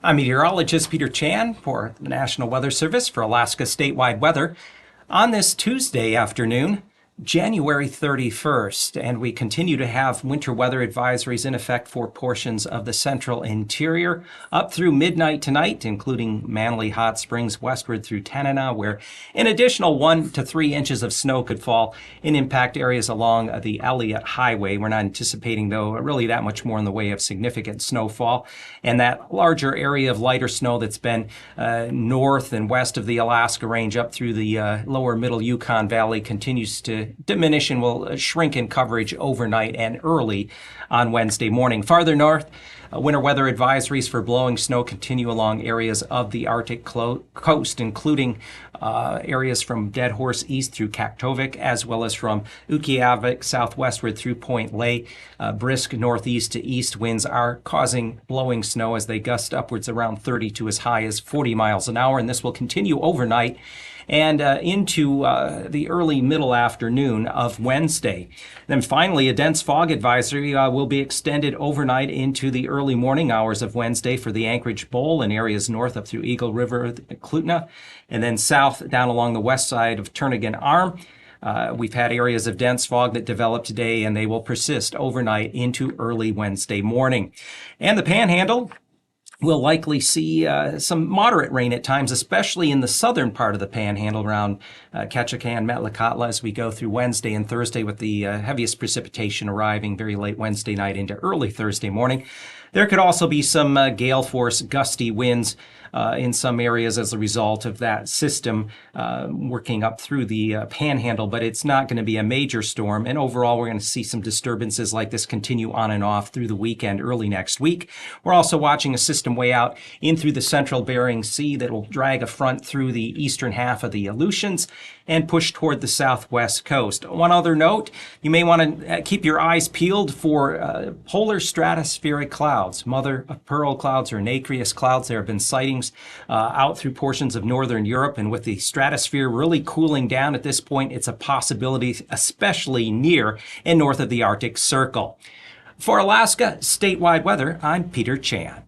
I'm meteorologist Peter Chan for the National Weather Service for Alaska statewide weather on this Tuesday afternoon, January 31st, and we continue to have winter weather advisories in effect for portions of the central interior up through midnight tonight, including Manly, Hot Springs, westward through Tanana, where an additional 1 to 3 inches of snow could fall and impact areas along the Elliott Highway. We're not anticipating, though, really that much more in the way of significant snowfall. And that larger area of lighter snow that's been north and west of the Alaska Range up through the lower middle Yukon Valley continues to diminish and will shrink in coverage overnight and early on Wednesday morning. Farther north, winter weather advisories for blowing snow continue along areas of the Arctic coast, including areas from Dead Horse east through Kaktovik, as well as from Utqiagvik southwestward through Point Lay. Brisk northeast to east winds are causing blowing snow as they gust upwards around 30 to as high as 40 miles an hour, and this will continue overnight and into the early middle afternoon of Wednesday. Then finally, a dense fog advisory will be extended overnight into the early morning hours of Wednesday for the Anchorage Bowl and areas north up through Eagle River, Klutna, and then south down along the west side of Turnagain Arm. We've had areas of dense fog that developed today, and they will persist overnight into early Wednesday morning. And the Panhandle, we'll likely see some moderate rain at times, especially in the southern part of the Panhandle around Ketchikan, Metlakatla as we go through Wednesday and Thursday, with the heaviest precipitation arriving very late Wednesday night into early Thursday morning. There could also be some gale force gusty winds in some areas as a result of that system working up through the Panhandle, but it's not going to be a major storm. And overall, we're going to see some disturbances like this continue on and off through the weekend, early next week. We're also watching a system way out in through the central Bering Sea that will drag a front through the eastern half of the Aleutians and push toward the southwest coast. One other note, you may want to keep your eyes peeled for polar stratospheric clouds, mother of pearl clouds or nacreous clouds. There have been sightings out through portions of northern Europe, and with the stratosphere really cooling down at this point, it's a possibility, especially near and north of the Arctic Circle. For Alaska statewide weather, I'm Peter Chan.